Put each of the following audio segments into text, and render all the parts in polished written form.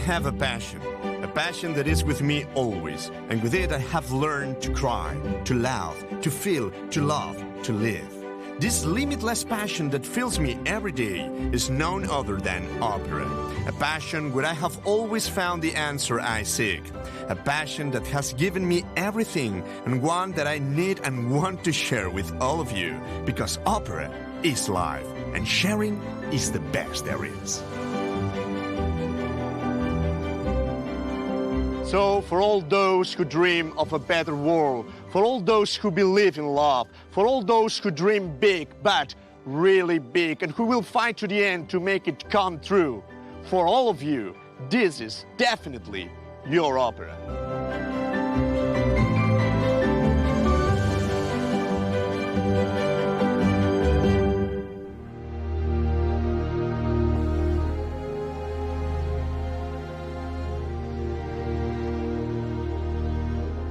have a passion that is with me always, and with it I have learned to cry, to laugh, to feel, to love, to live. This limitless passion that fills me every day is none other than opera. A passion where I have always found the answer I seek. A passion that has given me everything, and one that I need and want to share with all of you, because opera is life, and sharing is the best there is. So, for all those who dream of a better world, for all those who believe in love, for all those who dream big, but really big, and who will fight to the end to make it come true, for all of you, this is definitely your opera.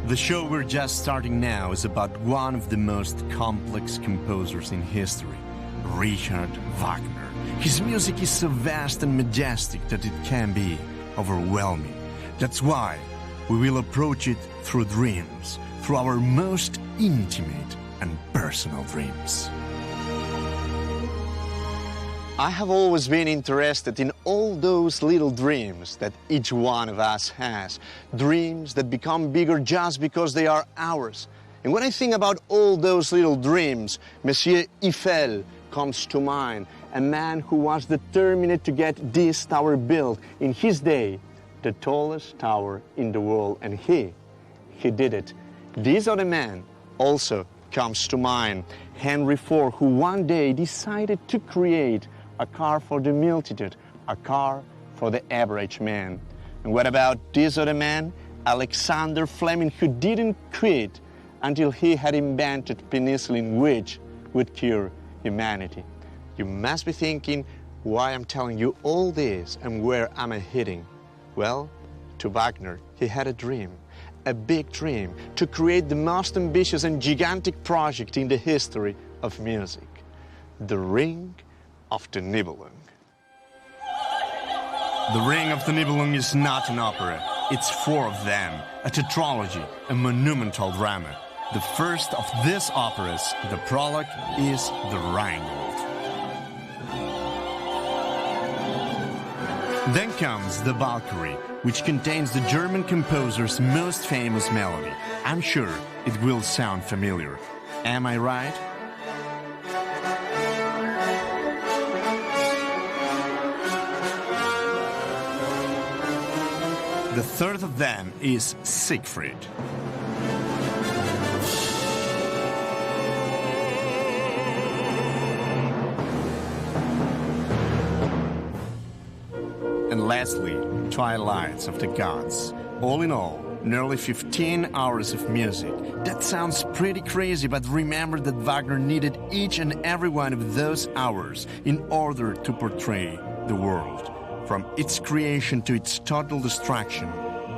The show we're just starting now is about one of the most complex composers in history, Richard Wagner. His music is so vast and majestic that it can be overwhelming. That's why we will approach it through dreams, through our most intimate and personal dreams. I have always been interested in all those little dreams that each one of us has. Dreams that become bigger just because they are ours. And when I think about all those little dreams, Monsieur Eiffel comes to mind, a man who was determined to get this tower built in his day, the tallest tower in the world, and he did it. This other man also comes to mind, Henry IV, who one day decided to create a car for the multitude, a car for the average man. And what about this other man, Alexander Fleming, who didn't quit until he had invented penicillin, which would cure humanity? You must be thinking why I'm telling you all this and where am I heading? Well, to Wagner, he had a dream, a big dream, to create the most ambitious and gigantic project in the history of music, the Ring of the Nibelung. The Ring of the Nibelung is not an opera. It's four of them, a tetralogy, a monumental drama. The first of these operas, the prologue, is the Rheingold. Then comes the Valkyrie, which contains the German composer's most famous melody. I'm sure it will sound familiar. Am I right? The third of them is Siegfried. And lastly, Twilights of the Gods. All in all, nearly 15 hours of music. That sounds pretty crazy, but remember that Wagner needed each and every one of those hours in order to portray the world, from its creation to its total destruction,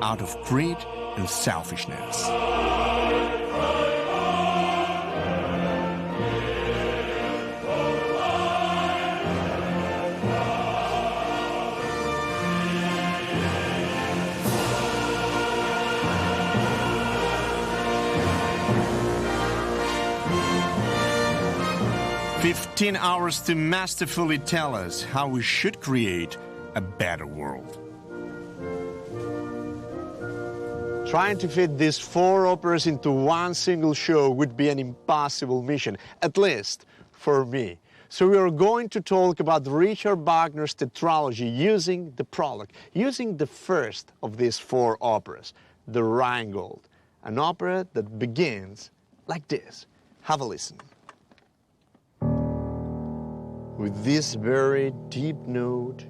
out of greed and selfishness. "15 hours to masterfully tell us how we should create a better world." Trying to fit these four operas into one single show would be an impossible mission, at least for me. So we are going to talk about Richard Wagner's tetralogy using the prologue, using the first of these four operas, the Rheingold, an opera that begins like this. Have a listen. With this very deep note,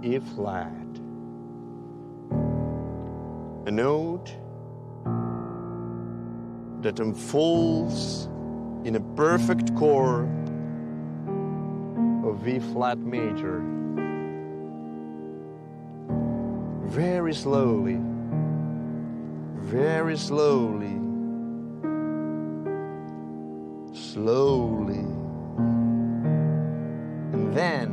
E flat, a note that unfolds in a perfect chord of E flat major, very slowly, very slowly, slowly. And then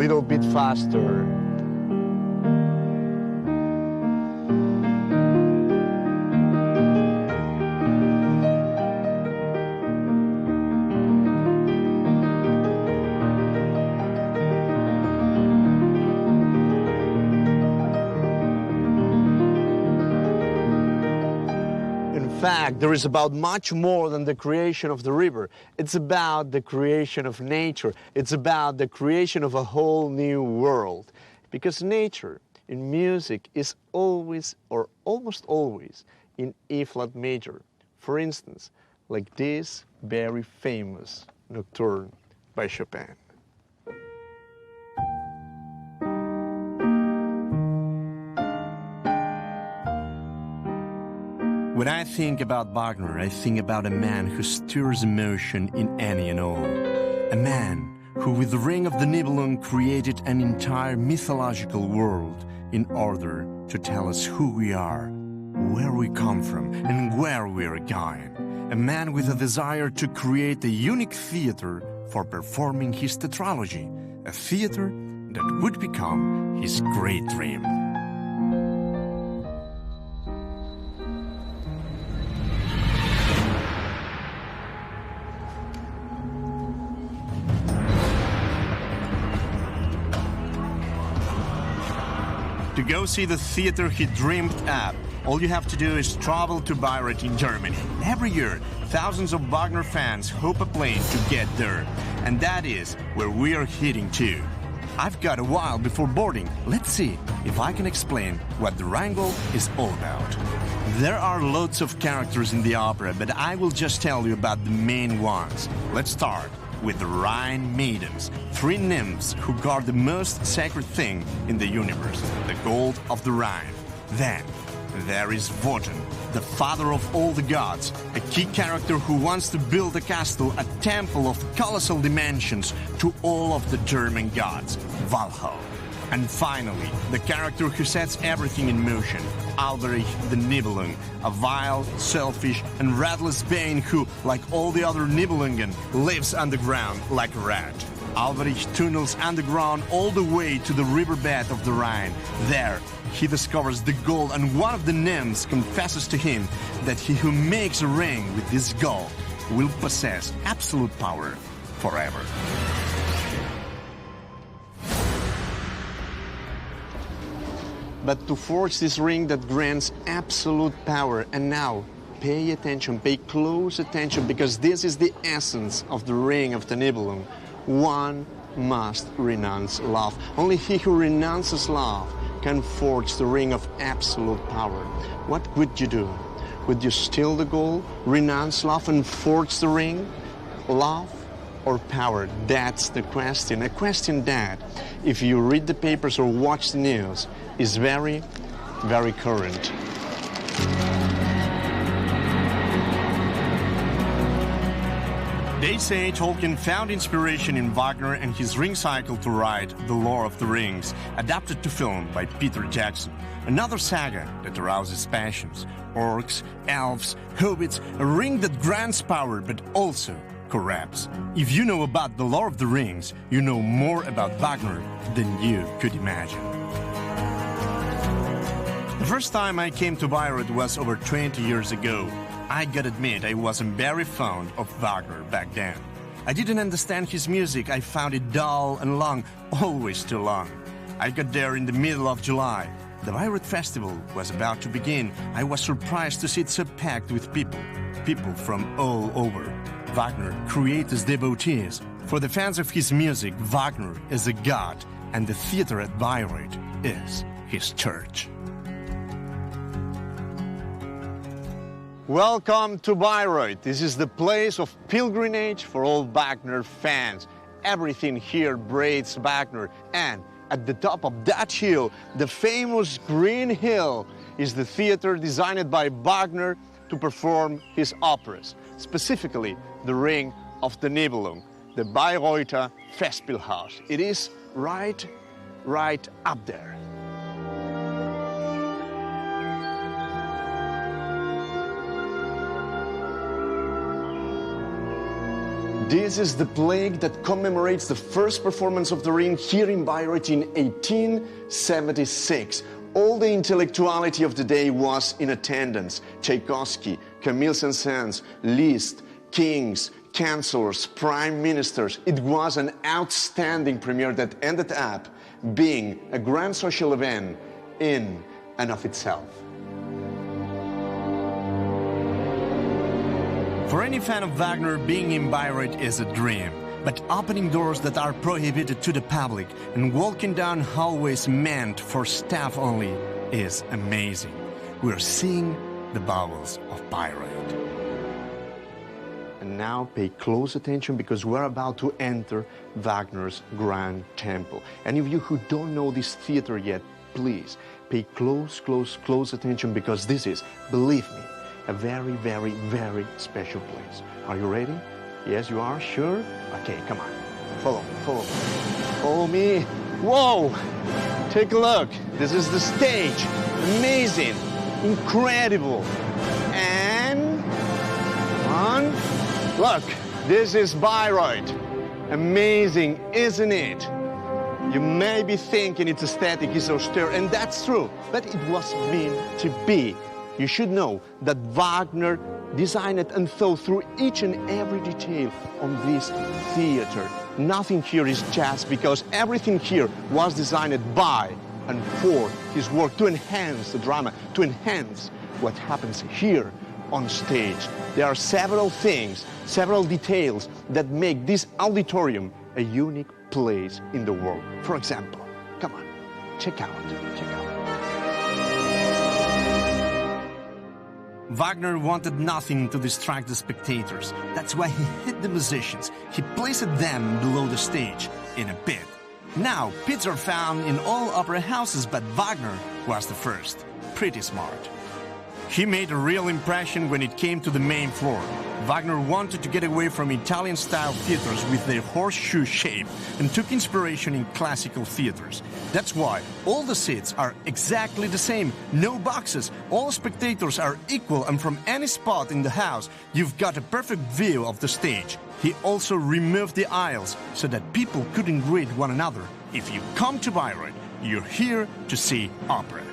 little bit faster. In fact, there is about much more than the creation of the river. It's about the creation of nature. It's about the creation of a whole new world. Because nature in music is always, or almost always, in E-flat major. For instance, like this very famous nocturne by Chopin. When I think about Wagner, I think about a man who stirs emotion in any and all. A man who, with the Ring of the Nibelung, created an entire mythological world in order to tell us who we are, where we come from, and where we are going. A man with a desire to create a unique theater for performing his tetralogy, a theater that would become his great dream. To go see the theater he dreamed up, all you have to do is travel to Bayreuth in Germany. Every year, thousands of Wagner fans hope a plane to get there. And that is where we are heading to. I've got a while before boarding. Let's see if I can explain what the Rheingold is all about. There are lots of characters in the opera, but I will just tell you about the main ones. Let's start with the Rhine Maidens, 3 nymphs who guard the most sacred thing in the universe, the gold of the Rhine. Then there is Wotan, the father of all the gods, a key character who wants to build a castle, a temple of colossal dimensions to all of the German gods, Valhalla. And finally, the character who sets everything in motion, Alberich the Nibelung, a vile, selfish, and rattless Bane who, like all the other Nibelungen, lives underground like a rat. Alberich tunnels underground all the way to the riverbed of the Rhine. There, he discovers the gold, and one of the nymphs confesses to him that he who makes a ring with this gold will possess absolute power forever. But to forge this ring that grants absolute power, and now pay attention, pay close attention, because this is the essence of the ring of the Nibelung. One must renounce love. Only he who renounces love can forge the ring of absolute power. What would you do? Would you steal the gold, renounce love, and forge the ring? Love or power? That's the question. A question that, if you read the papers or watch the news, is very, very current. They say Tolkien found inspiration in Wagner and his ring cycle to write The Lord of the Rings, adapted to film by Peter Jackson. Another saga that arouses passions. Orcs, elves, hobbits, a ring that grants power but also corrupts. If you know about The Lord of the Rings, you know more about Wagner than you could imagine. The first time I came to Bayreuth was over 20 years ago. I gotta admit, I wasn't very fond of Wagner back then. I didn't understand his music, I found it dull and long, always too long. I got there in the middle of July. The Bayreuth Festival was about to begin. I was surprised to see it so packed with people from all over. Wagner creates devotees. For the fans of his music, Wagner is a god, and the theater at Bayreuth is his church. Welcome to Bayreuth. This is the place of pilgrimage for all Wagner fans. Everything here breathes Wagner, and at the top of that hill, the famous Green Hill, is the theater designed by Wagner to perform his operas, specifically the Ring of the Nibelung, the Bayreuther Festspielhaus. It is right up there. This is the plaque that commemorates the first performance of the Ring here in Bayreuth in 1876. All the intellectuality of the day was in attendance. Tchaikovsky, Camille Saint-Saëns, Liszt, kings, chancellors, prime ministers. It was an outstanding premiere that ended up being a grand social event in and of itself. For any fan of Wagner, being in Bayreuth is a dream. But opening doors that are prohibited to the public and walking down hallways meant for staff only is amazing. We're seeing the bowels of Bayreuth. And now pay close attention because we're about to enter Wagner's Grand Temple. Any of you who don't know this theater yet, please pay close attention because this is, believe me, a very, very, very special place. Are you ready? Yes, you are? Sure? Okay, come on. Follow me, follow me. Follow me. Whoa! Take a look. This is the stage. Amazing. Incredible. And... on. Look, this is Bayreuth. Amazing, isn't it? You may be thinking it's aesthetic, it's austere, and that's true. But it was meant to be. You should know that Wagner designed it and thought through each and every detail on this theater. Nothing here is just because everything here was designed by and for his work to enhance the drama, to enhance what happens here on stage. There are several things, several details that make this auditorium a unique place in the world. For example, come on, check out. Wagner wanted nothing to distract the spectators. That's why he hid the musicians. He placed them below the stage, in a pit. Now, pits are found in all opera houses, but Wagner was the first. Pretty smart. He made a real impression when it came to the main floor. Wagner wanted to get away from Italian-style theaters with their horseshoe shape and took inspiration in classical theaters. That's why all the seats are exactly the same, no boxes, all spectators are equal, and from any spot in the house, you've got a perfect view of the stage. He also removed the aisles so that people couldn't greet one another. If you come to Bayreuth, you're here to see opera.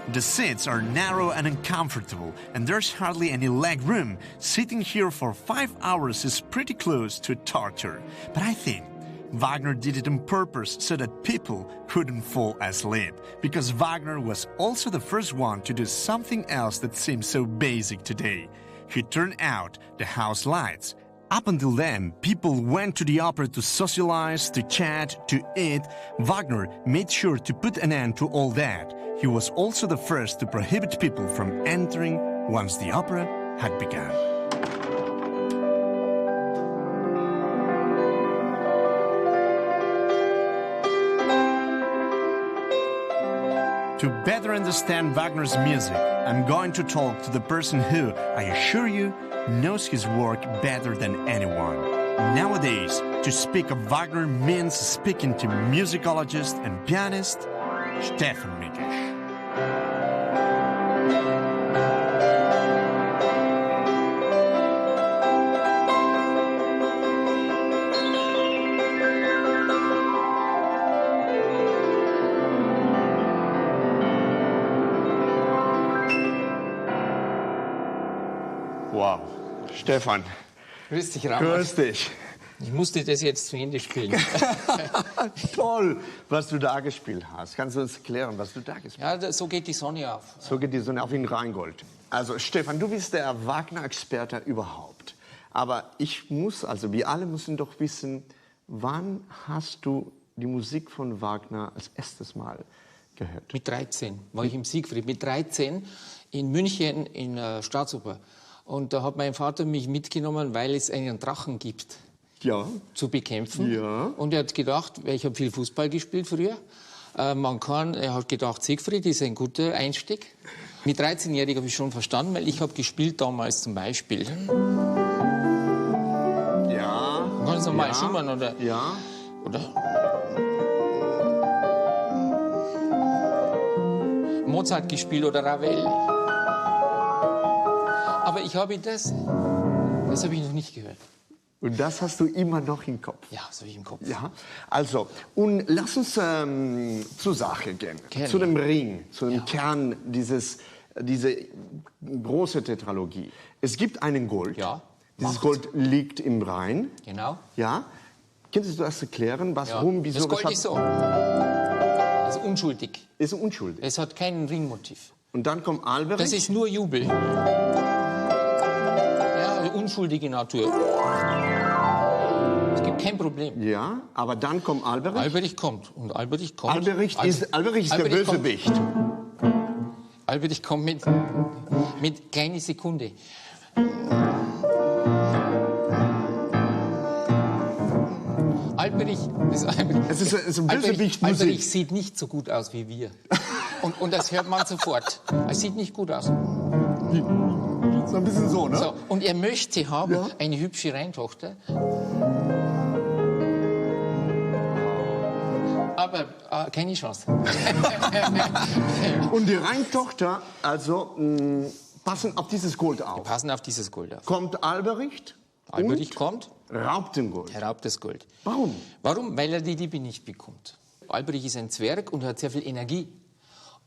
The seats are narrow and uncomfortable, and there's hardly any leg room. Sitting here for 5 hours is pretty close to torture. But I think Wagner did it on purpose so that people couldn't fall asleep, because Wagner was also the first one to do something else that seems so basic today. He turned out the house lights. Up until then, people went to the opera to socialize, to chat, to eat. Wagner made sure to put an end to all that. He was also the first to prohibit people from entering once the opera had begun. To better understand Wagner's music, I'm going to talk to the person who, I assure you, knows his work better than anyone. Nowadays, to speak of Wagner means speaking to musicologist and pianist Stefan Mikisch. Wow, Stefan. Grüß dich, Ramon. Grüß dich. Ich musste das jetzt zu Ende spielen. Toll, was du da gespielt hast. Kannst du uns erklären, was du da gespielt hast? Ja, so geht die Sonne auf. So geht die Sonne auf in Rheingold. Also Stefan, du bist der Wagner-Experte überhaupt. Aber ich muss, also wir alle müssen doch wissen, wann hast du die Musik von Wagner als erstes Mal gehört? Mit 13 war ich im Siegfried. Mit 13 in München in der Staatsoper. Und da hat mein Vater mich mitgenommen, weil es einen Drachen gibt. Ja. Zu bekämpfen. Ja. Und er hat gedacht, weil ich habe viel Fußball gespielt früher, er hat gedacht, Siegfried ist ein guter Einstieg. Mit 13-Jährig habe ich schon verstanden, weil ich habe gespielt damals zum Beispiel. Ja. Ganz normal Schumann oder... Ja. Oder? Mozart gespielt oder Ravel. Aber ich habe das habe ich noch nicht gehört. Und das hast du immer noch im Kopf? Ja, so wie im Kopf. Ja, also, und lass uns zur Sache gehen. Gerne. Zu dem Ring, zu dem Kern diese große Tetralogie. Es gibt einen Gold. Ja. Dieses Gold liegt im Rhein. Genau. Ja. Könntest du das erklären? Warum, wieso, das Gold weshalb? ist so. Also unschuldig. Ist unschuldig. Es hat kein Ringmotiv. Und dann kommt Alberich. Das ist nur Jubel. Ja, unschuldige Natur. Es gibt kein Problem. Ja, aber dann kommt Alberich. Alberich kommt. Und Alberich kommt. Alberich ist der Bösewicht. Alberich kommt mit keine Sekunde. Alberich ist ein Bösewicht. Alberich sieht nicht so gut aus wie wir. Und das hört man sofort. Er sieht nicht gut aus. So ein bisschen so, ne? So, und er möchte haben eine hübsche Rheintochter. Aber keine Chance. Und die Rheintochter, also, passen auf dieses Gold auf. Passen auf dieses Gold auf. Kommt Alberich. Alberich kommt. Raubt den Gold. Er raubt das Gold. Warum? Warum? Weil er die Liebe nicht bekommt. Alberich ist ein Zwerg und hat sehr viel Energie.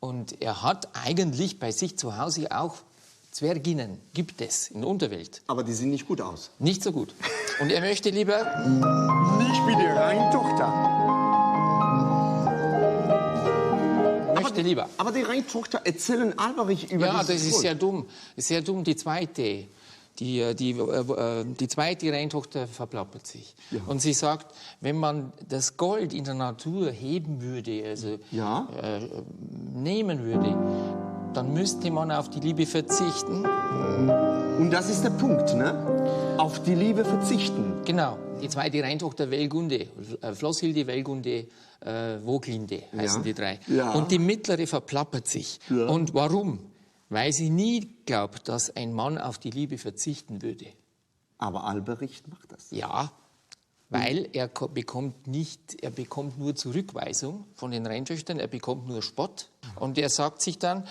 Und er hat eigentlich bei sich zu Hause auch Zwerginnen. Gibt es in der Unterwelt. Aber die sehen nicht gut aus. Nicht so gut. Und er möchte lieber... Nicht wie die Rheintochter. Möchte lieber. Aber die Rheintochter erzählen Alberich über Ja, dieses das ist Gold. sehr dumm. Das ist sehr dumm. Die zweite Rheintochter verplappert sich. Ja. Und sie sagt, wenn man das Gold in der Natur heben würde, also nehmen würde, dann müsste man auf die Liebe verzichten. Und das ist der Punkt, ne? Auf die Liebe verzichten. Genau. Die zweite Rheintochter Wellgunde, Flosshilde, Wellgunde, Woglinde heißen die drei. Ja. Und die mittlere verplappert sich. Ja. Und warum? Weil sie nie glaubt, dass ein Mann auf die Liebe verzichten würde. Aber Alberich macht das. Ja, weil er bekommt nur Zurückweisung von den Rheintöchtern, er bekommt nur Spott. Und er sagt sich dann...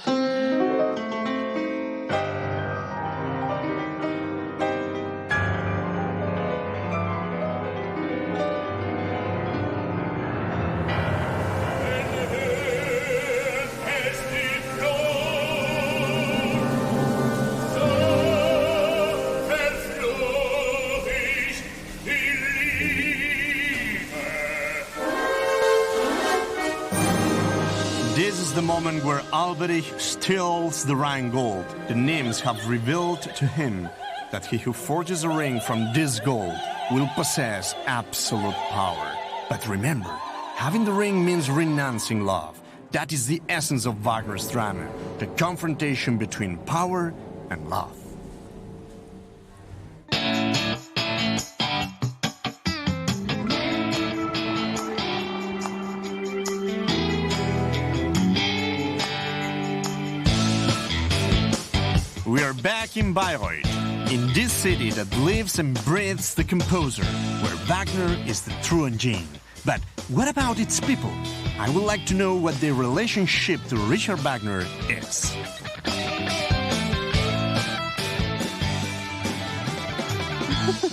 This is the moment where Alberich steals the Rhine gold. The nymphs have revealed to him that he who forges a ring from this gold will possess absolute power. But remember, having the ring means renouncing love. That is the essence of Wagner's drama, the confrontation between power and love. We are back in Bayreuth, in this city that lives and breathes the composer, where Wagner is the true engine. But what about its people? I would like to know what their relationship to Richard Wagner is.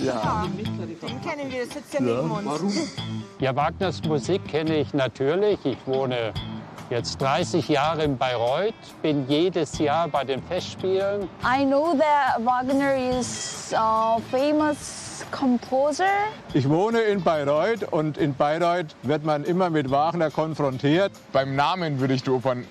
Ja, den kennen wir, das sitzt ja neben uns. Warum? Ja, Wagners Musik kenne ich natürlich. Ich wohne jetzt 30 Jahre in Bayreuth, bin jedes Jahr bei den Festspielen. I know that Wagner is a famous composer. Ich wohne in Bayreuth und in Bayreuth wird man immer mit Wagner konfrontiert. Beim Namen würde ich die Opern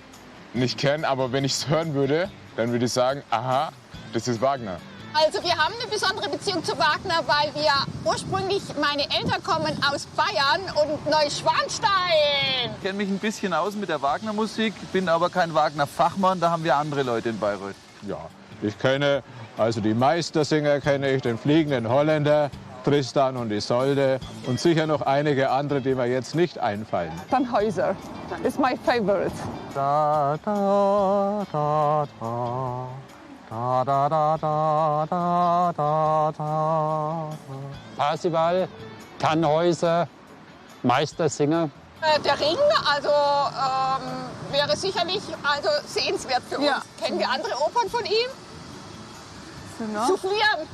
nicht kennen, aber wenn ich es hören würde, dann würde ich sagen, aha, das ist Wagner. Also wir haben eine besondere Beziehung zu Wagner, weil wir ursprünglich, meine Eltern kommen aus Bayern und Neuschwanstein. Ich kenne mich ein bisschen aus mit der Wagner-Musik, bin aber kein Wagner-Fachmann, da haben wir andere Leute in Bayreuth. Ja, ich kenne also die Meistersinger, kenne ich, den Fliegenden Holländer, Tristan und Isolde und sicher noch einige andere, die mir jetzt nicht einfallen. Tannhäuser is my favorite. Da, da, da, da. Da, da, da, da, da, da, da. Parsival, Tannhäuser, Meistersinger. Der Ring, also wäre sicherlich sehenswert für uns. Ja. Kennen wir andere Opern von ihm? Soufflieren.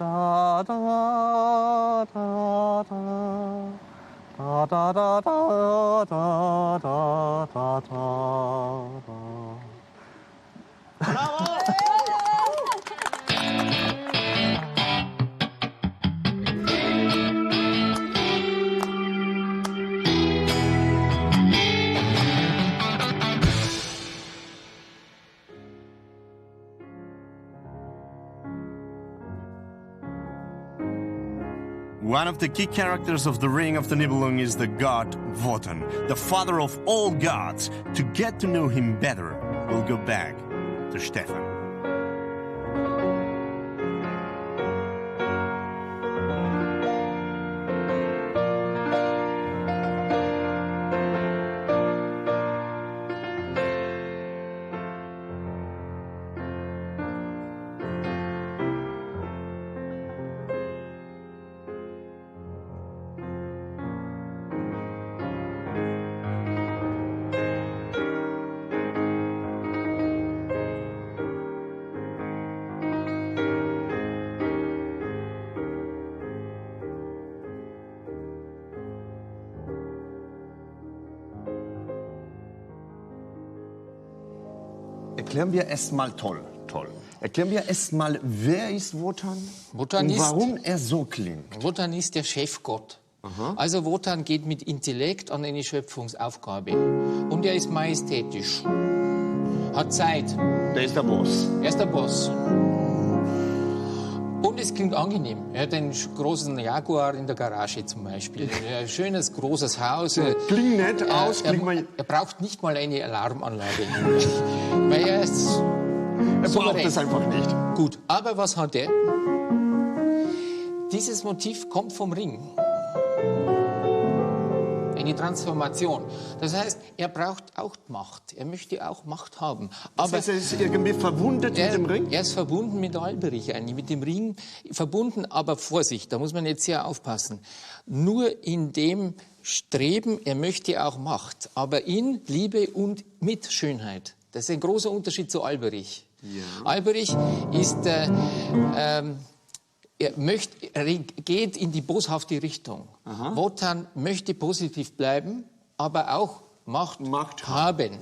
da, da, da, da. Da, da, da, da, da, da, da, da. One of the key characters of the Ring of the Nibelung is the god Wotan, the father of all gods. To get to know him better, we'll go back to Stefan. Erklären wir erstmal Erklären wir erstmal, wer ist Wotan, Wotan und ist, warum er so klingt. Wotan ist der Chefgott. Aha. Also Wotan geht mit Intellekt an eine Schöpfungsaufgabe. Und er ist majestätisch. Hat Zeit. Der ist der Boss. Er ist der Boss. Und es klingt angenehm. Er hat einen großen Jaguar in der Garage zum Beispiel. Ein schönes, großes Haus. Klingt nett aus. Er braucht nicht mal eine Alarmanlage. Weil er ist braucht es einfach nicht. Gut, aber was hat er? Dieses Motiv kommt vom Ring. Eine Transformation. Das heißt, er braucht auch Macht. Er möchte auch Macht haben. Das heißt, er ist irgendwie verbunden mit dem Ring? Er ist verbunden mit Alberich, eigentlich mit dem Ring. Verbunden, aber Vorsicht, da muss man jetzt sehr aufpassen. Nur in dem Streben, er möchte auch Macht. Aber in Liebe und mit Schönheit. Das ist ein großer Unterschied zu Alberich. Ja. Alberich ist... Er geht in die boshafte Richtung. Aha. Wotan möchte positiv bleiben, aber auch Macht haben.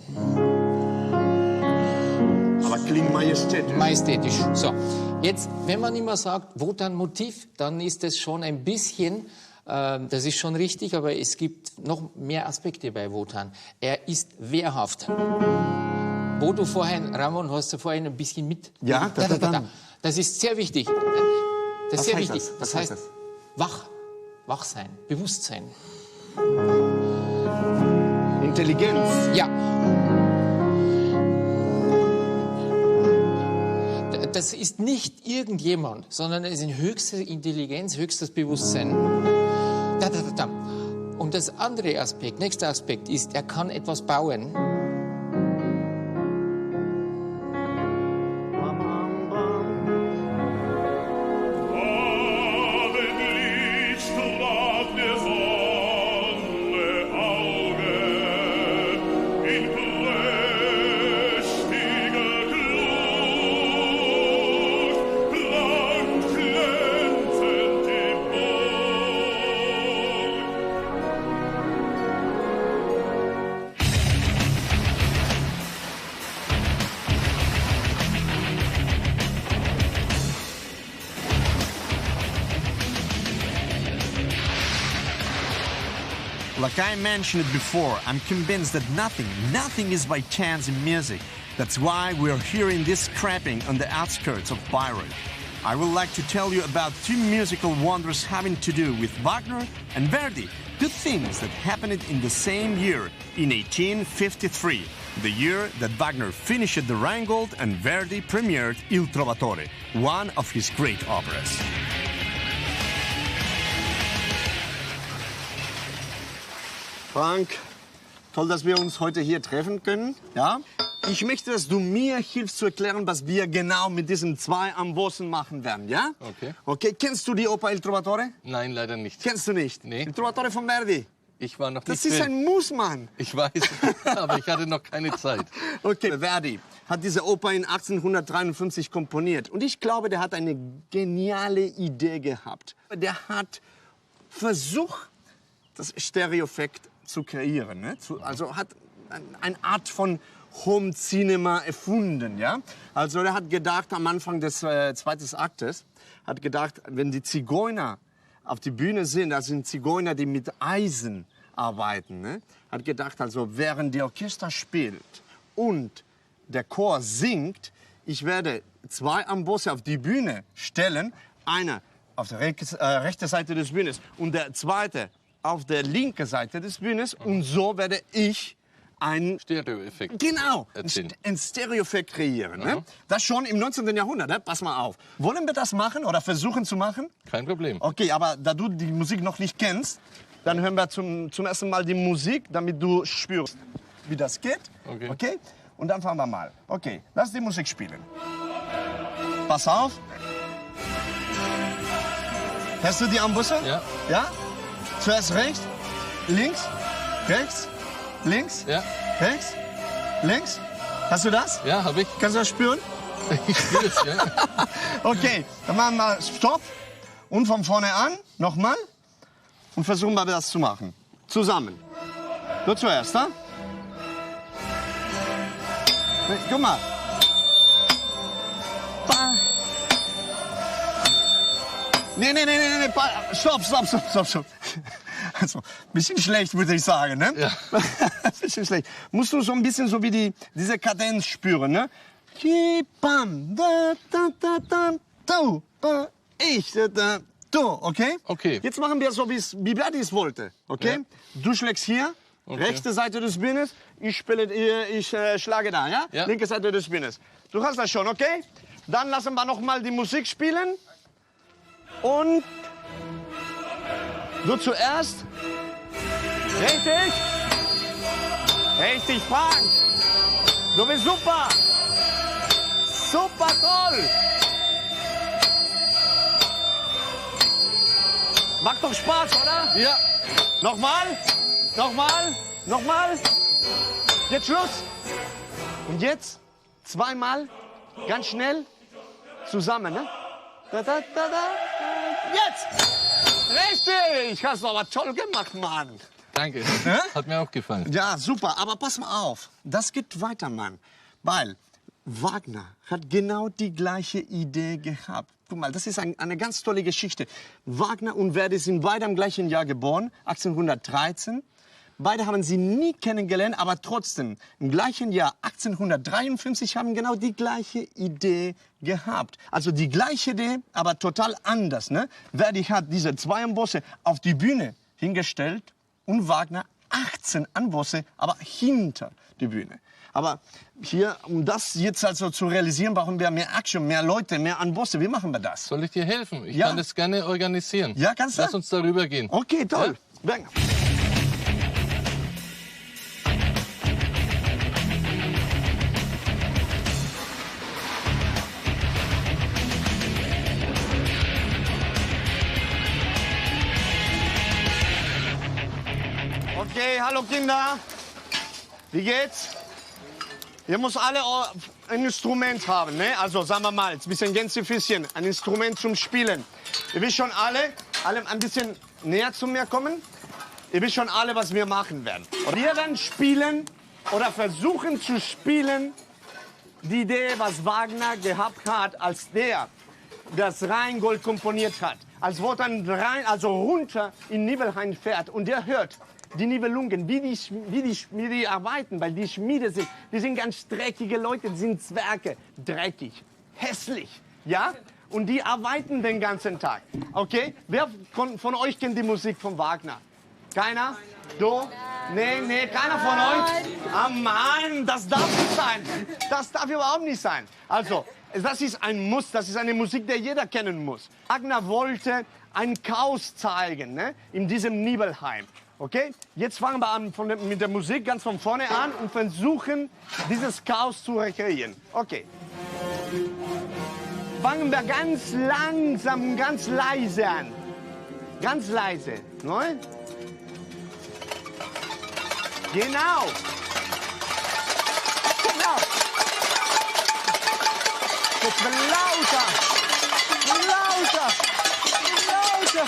Aber klingt majestätisch. Majestätisch. So, jetzt, wenn man immer sagt, Wotan Motiv, dann ist das schon ein bisschen, das ist schon richtig, aber es gibt noch mehr Aspekte bei Wotan. Er ist wehrhaft. Wo du vorhin, Ramon, hast du vorhin ein bisschen mit... Ja, das ist sehr wichtig. Das ist sehr wichtig. Das heißt, wach sein, Bewusstsein. Intelligenz. Ja. Das ist nicht irgendjemand, sondern es ist höchste Intelligenz, höchstes Bewusstsein. Und das andere Aspekt, nächster Aspekt ist, er kann etwas bauen. Like I mentioned before, I'm convinced that nothing is by chance in music. That's why we're hearing this scrapping on the outskirts of Bayreuth. I would like to tell you about two musical wonders having to do with Wagner and Verdi, two things that happened in the same year, in 1853, the year that Wagner finished the Rheingold and Verdi premiered Il Trovatore, one of his great operas. Frank, toll, dass wir uns heute hier treffen können. Ja? Ich möchte, dass du mir hilfst zu erklären, was wir genau mit diesen zwei Ambossen machen werden. Ja? Okay. Okay, kennst du die Oper Il Trovatore? Nein, leider nicht. Kennst du nicht? Nee. Il Trovatore von Verdi. Ich war noch Das nicht ist drin. ein Muss, Mann. Ich weiß, aber ich hatte noch keine Zeit. Okay, Verdi hat diese Oper in 1853 komponiert. Und ich glaube, der hat eine geniale Idee gehabt. Der hat versucht, das Stereoeffekt zu kreieren. Ne? Also hat eine Art von Home Cinema erfunden. Ja? Also er hat gedacht, am Anfang des zweiten Aktes, hat gedacht, wenn die Zigeuner auf die Bühne sind, das sind Zigeuner, die mit Eisen arbeiten. Ne? Hat gedacht, also während die Orchester spielt und der Chor singt, ich werde 2 Ambosse auf die Bühne stellen, einer auf der rechten Seite des Bühnes und der zweite auf der linken Seite des Bühnes und so werde ich ein Stereoeffekt. Genau, ein Stereoeffekt kreieren. Ne? Das schon im 19. Jahrhundert, ne? Pass mal auf. Wollen wir das machen oder versuchen zu machen? Kein Problem. Okay, aber da du die Musik noch nicht kennst, dann hören wir zum ersten Mal die Musik, damit du spürst, wie das geht. Okay? Und dann fahren wir mal. Okay, lass die Musik spielen. Pass auf. Hörst du die Ambusse? Ja. Ja? Zuerst rechts, links, rechts, links, ja. rechts, links. Hast du das? Ja, habe ich. Kannst du das spüren? Ich spüre es, ja. Okay, dann machen wir Stopp und von vorne an, nochmal. Und versuchen wir das zu machen. Zusammen. Du zuerst, ha? Guck mal. Nee. Stopp. Also, bisschen schlecht, würde ich sagen, ne? Ja. Bisschen schlecht. Musst du so ein bisschen so wie diese Kadenz spüren, ne? Bam, da, du, ich, da, du, okay? Okay. Jetzt machen wir so, wie Berti es wollte, okay? Ja. Du schlägst hier, rechte Seite des Bühnes, ich schlage da, ja? Ja. Linke Seite des Bühnes. Du hast das schon, okay? Dann lassen wir noch mal die Musik spielen. Und du zuerst. Richtig? Richtig, Frank. Du bist super. Super toll. Macht doch Spaß, oder? Ja. Nochmal. Jetzt Schluss. Und jetzt zweimal, ganz schnell, zusammen, ne? Da. Jetzt! Richtig! Hast du aber toll gemacht, Mann. Danke. Hat mir auch gefallen. Ja, super. Aber pass mal auf. Das geht weiter, Mann. Weil Wagner hat genau die gleiche Idee gehabt. Guck mal, das ist eine ganz tolle Geschichte. Wagner und Verdi sind beide im gleichen Jahr geboren, 1813. Beide haben sie nie kennengelernt, aber trotzdem im gleichen Jahr 1853 haben genau die gleiche Idee gehabt. Also die gleiche Idee, aber total anders. Ne? Verdi hat diese 2 Ambosse auf die Bühne hingestellt und Wagner 18 Ambosse, aber hinter die Bühne. Aber hier, um das jetzt also zu realisieren, brauchen wir mehr Action, mehr Leute, mehr Ambosse. Wie machen wir das? Soll ich dir helfen? Ich kann das gerne organisieren. Ja, kannst du? Lass uns darüber gehen. Okay, toll. Ja? Okay, hallo Kinder. Wie geht's? Ihr müsst alle ein Instrument haben, ne? Also sagen wir mal, jetzt ein bisschen Gänsefüßchen, ein Instrument zum Spielen. Ihr wisst schon alle ein bisschen näher zu mir kommen. Ihr wisst schon alle, was wir machen werden. Und wir werden spielen oder versuchen zu spielen die Idee, was Wagner gehabt hat, als der das Rheingold komponiert hat. Als wo dann rein, also runter in Nibelheim fährt und der hört die Nibelungen, wie die arbeiten, weil die Schmiede sind. Die sind ganz dreckige Leute, die sind Zwerge. Dreckig, hässlich, ja? Und die arbeiten den ganzen Tag, okay? Wer von euch kennt die Musik von Wagner? Keiner? Du? Nee, keiner von euch? Ah Mann, das darf nicht sein. Das darf überhaupt nicht sein. Also, das ist ein Muss, das ist eine Musik, die jeder kennen muss. Wagner wollte ein Chaos zeigen, ne? In diesem Nibelheim. Okay? Jetzt fangen wir an mit der Musik ganz von vorne an und versuchen, dieses Chaos zu rekreieren. Okay. Fangen wir ganz langsam, ganz leise an. Ganz leise. Ne? Genau. Genau. Jetzt lauter. Lauter. Lauter.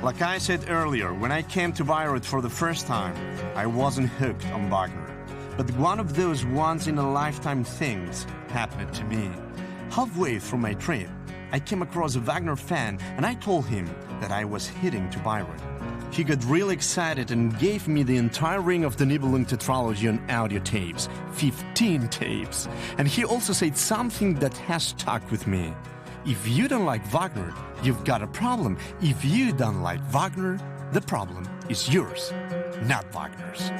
Like I said earlier, when I came to Bayreuth for the first time, I wasn't hooked on Wagner. But one of those once-in-a-lifetime things happened to me. Halfway through my trip, I came across a Wagner fan and I told him that I was heading to Bayreuth. He got really excited and gave me the entire Ring of the Nibelung tetralogy on audio tapes, 15 tapes. And he also said something that has stuck with me. If you don't like Wagner, you've got a problem. If you don't like Wagner, the problem is yours, not Wagner's.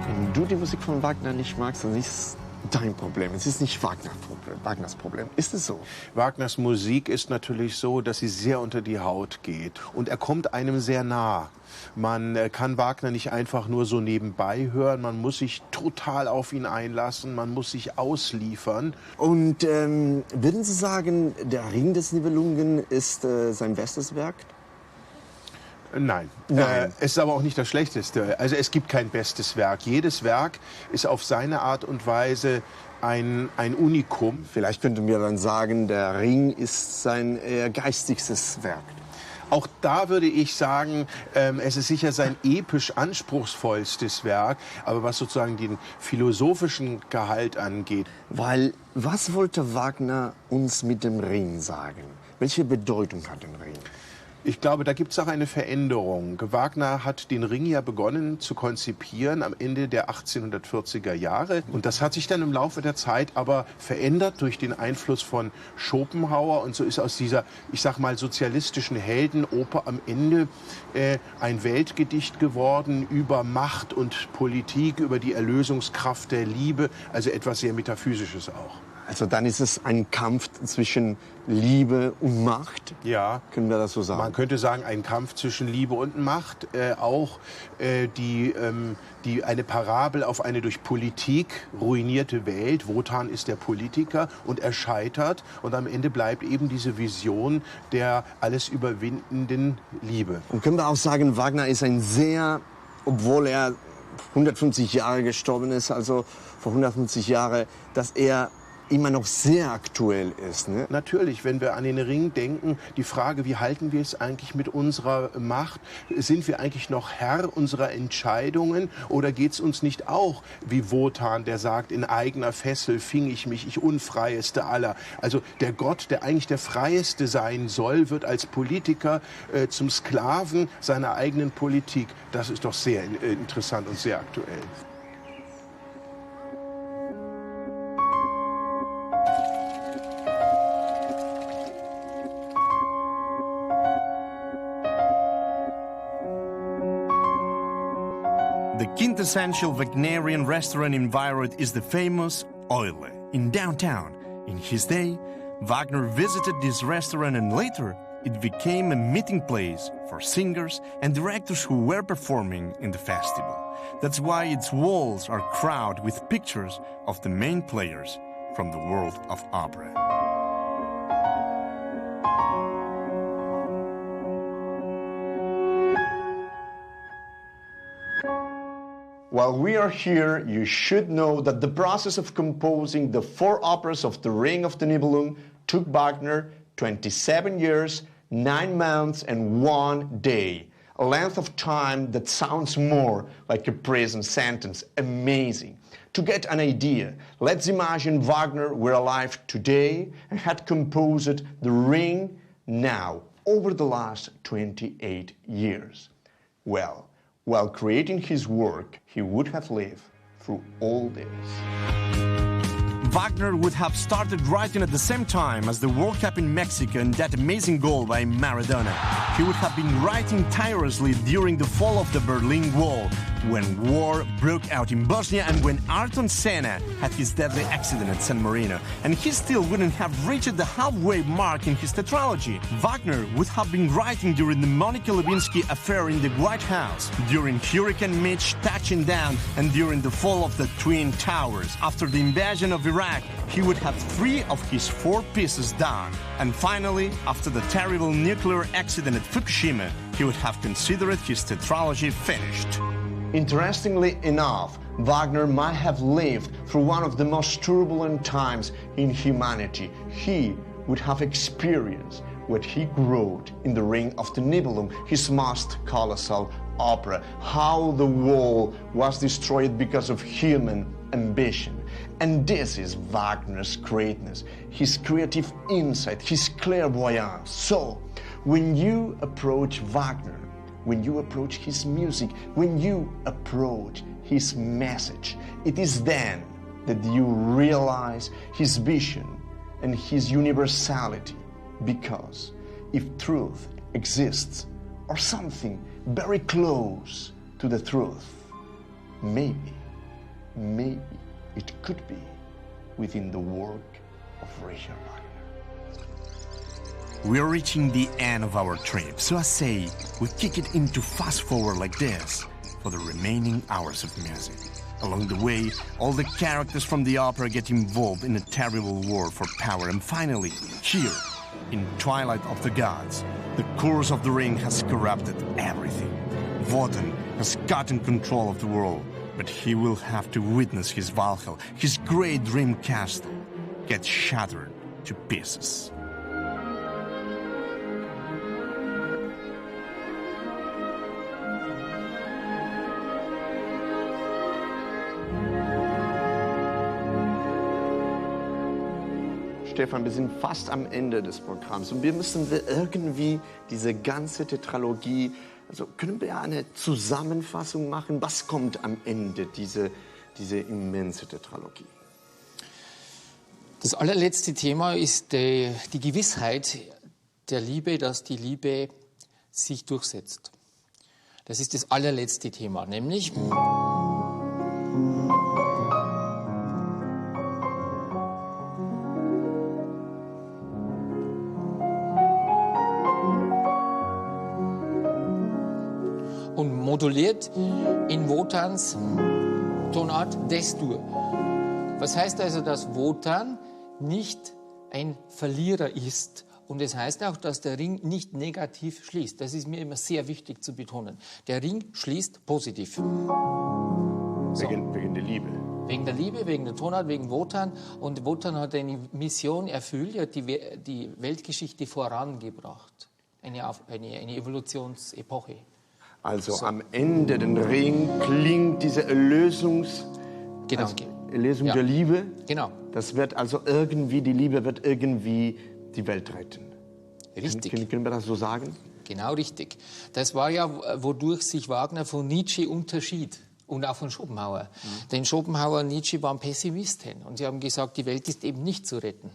Wenn du die Musik von Wagner nicht magst, dann ist es dein Problem. Es ist nicht Wagners Problem. Ist es so? Wagners Musik ist natürlich so, dass sie sehr unter die Haut geht. Und er kommt einem sehr nah. Man kann Wagner nicht einfach nur so nebenbei hören. Man muss sich total auf ihn einlassen. Man muss sich ausliefern. Und würden Sie sagen, der Ring des Nibelungen ist sein bestes Werk? Nein. Es ist aber auch nicht das Schlechteste. Also es gibt kein bestes Werk. Jedes Werk ist auf seine Art und Weise ein Unikum. Vielleicht könnten wir dann sagen, der Ring ist sein eher geistigstes Werk. Auch da würde ich sagen, es ist sicher sein episch anspruchsvollstes Werk, aber was sozusagen den philosophischen Gehalt angeht. Weil, was wollte Wagner uns mit dem Ring sagen? Welche Bedeutung hat der Ring? Ich glaube, da gibt es auch eine Veränderung. Wagner hat den Ring ja begonnen zu konzipieren am Ende der 1840er Jahre. Und das hat sich dann im Laufe der Zeit aber verändert durch den Einfluss von Schopenhauer. Und so ist aus dieser, ich sag mal, sozialistischen Heldenoper am Ende ein Weltgedicht geworden über Macht und Politik, über die Erlösungskraft der Liebe. Also etwas sehr Metaphysisches auch. Also dann ist es ein Kampf zwischen Liebe und Macht? Ja. Können wir das so sagen? Man könnte sagen, ein Kampf zwischen Liebe und Macht. Auch die eine Parabel auf eine durch Politik ruinierte Welt. Wotan ist der Politiker und er scheitert. Und am Ende bleibt eben diese Vision der alles überwindenden Liebe. Und können wir auch sagen, Wagner ist ein sehr, obwohl er 150 Jahre gestorben ist, also vor 150 Jahren, dass er immer noch sehr aktuell ist. Ne? Natürlich, wenn wir an den Ring denken, die Frage, wie halten wir es eigentlich mit unserer Macht? Sind wir eigentlich noch Herr unserer Entscheidungen oder geht es uns nicht auch wie Wotan, der sagt, in eigener Fessel fing ich mich, ich Unfreieste aller. Also der Gott, der eigentlich der Freieste sein soll, wird als Politiker zum Sklaven seiner eigenen Politik. Das ist doch sehr interessant und sehr aktuell. The quintessential Wagnerian restaurant in Bayreuth is the famous E08 in downtown. In his day, Wagner visited this restaurant and later it became a meeting place for singers and directors who were performing in the festival. That's why its walls are crowded with pictures of the main players from the world of opera. While we are here, you should know that the process of composing the 4 operas of the Ring of the Nibelung took Wagner 27 years, 9 months and 1 day. A length of time that sounds more like a prison sentence. Amazing. To get an idea, let's imagine Wagner were alive today and had composed The Ring now, over the last 28 years. Well, while creating his work, he would have lived through all this. Wagner would have started writing at the same time as the World Cup in Mexico and that amazing goal by Maradona. He would have been writing tirelessly during the fall of the Berlin Wall, when war broke out in Bosnia and when Ayrton Senna had his deadly accident at San Marino. And he still wouldn't have reached the halfway mark in his tetralogy. Wagner would have been writing during the Monica Lewinsky affair in the White House, during Hurricane Mitch touching down, and during the fall of the Twin Towers. After the invasion of Iraq, he would have 3 of his 4 pieces done. And finally, after the terrible nuclear accident at Fukushima, he would have considered his tetralogy finished. Interestingly enough, Wagner might have lived through one of the most turbulent times in humanity. He would have experienced what he wrote in The Ring of the Nibelung, his most colossal opera, how the wall was destroyed because of human ambition. And this is Wagner's greatness, his creative insight, his clairvoyance. So, when you approach Wagner, when you approach his music, when you approach his message, it is then that you realize his vision and his universality. Because if truth exists, or something very close to the truth, maybe it could be within the work of Richard Wagner. We're reaching the end of our trip, so I say we kick it into fast forward like this for the remaining hours of music. Along the way, all the characters from the opera get involved in a terrible war for power, and finally, here, in Twilight of the Gods, the curse of the ring has corrupted everything. Wotan has gotten control of the world, but he will have to witness his Valhalla, his great dream castle, get shattered to pieces. Stefan, wir sind fast am Ende des Programms und wir müssen irgendwie diese ganze Tetralogie, also können wir eine Zusammenfassung machen, was kommt am Ende, diese immense Tetralogie? Das allerletzte Thema ist die Gewissheit der Liebe, dass die Liebe sich durchsetzt. Das ist das allerletzte Thema, nämlich und moduliert in Wotans Tonart Des-Dur. Was heißt also, dass Wotan nicht ein Verlierer ist? Und es heißt auch, dass der Ring nicht negativ schließt. Das ist mir immer sehr wichtig zu betonen. Der Ring schließt positiv. So. Wegen der Liebe. Wegen der Liebe, wegen der Tonart, wegen Wotan. Und Wotan hat eine Mission erfüllt, hat die Weltgeschichte vorangebracht. Eine Evolutionsepoche. Also so. Am Ende den Ring klingt diese Erlösung der Liebe. Genau. Das wird also irgendwie, die Liebe wird irgendwie die Welt retten. Richtig. Können wir das so sagen? Genau richtig. Das war ja, wodurch sich Wagner von Nietzsche unterschied und auch von Schopenhauer. Mhm. Denn Schopenhauer und Nietzsche waren Pessimisten und sie haben gesagt, die Welt ist eben nicht zu retten.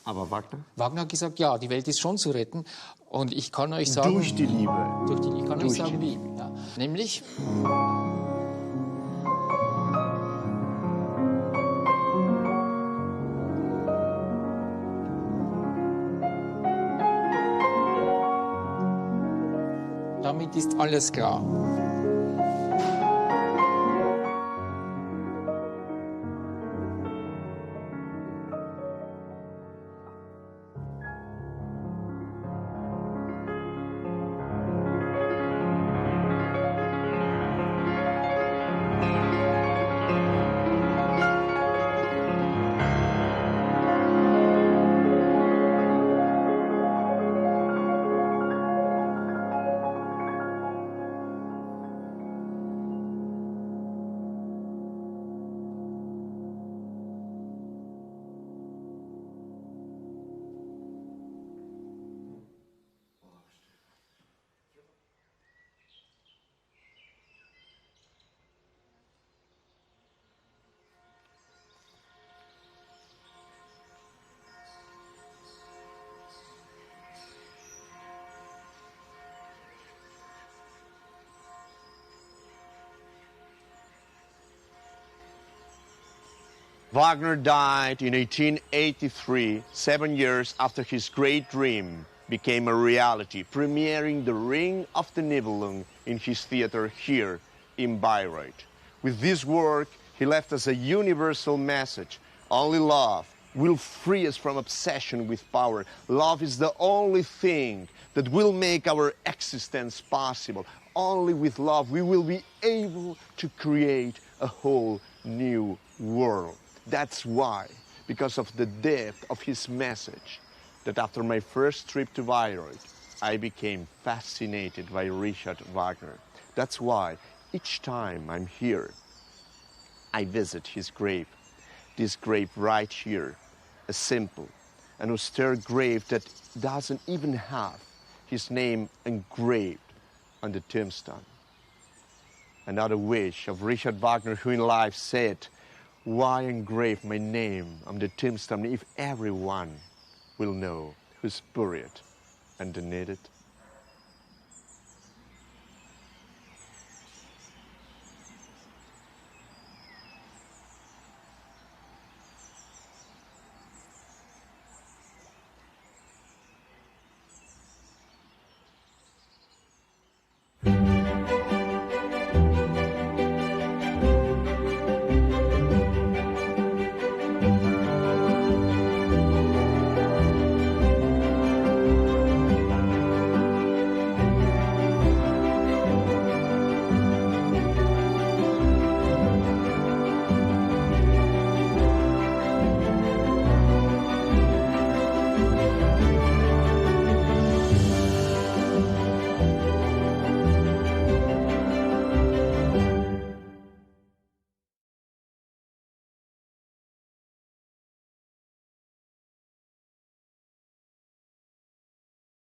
Aber Wagner? Wagner hat gesagt, ja, die Welt ist schon zu retten. Und ich kann euch sagen... Durch die Liebe. Ich kann euch sagen, wie. Ja. Nämlich... Damit ist alles klar. Wagner died in 1883, 7 years after his great dream became a reality, premiering The Ring of the Nibelung in his theater here in Bayreuth. With this work, he left us a universal message. Only love will free us from obsession with power. Love is the only thing that will make our existence possible. Only with love we will be able to create a whole new world. That's why, because of the depth of his message, that after my first trip to Bayreuth, I became fascinated by Richard Wagner. That's why each time I'm here, I visit his grave. This grave right here, a simple, an austere grave that doesn't even have his name engraved on the tombstone. Another wish of Richard Wagner, who in life said, "Why engrave my name on the tombstone if everyone will know who's buried underneath it?"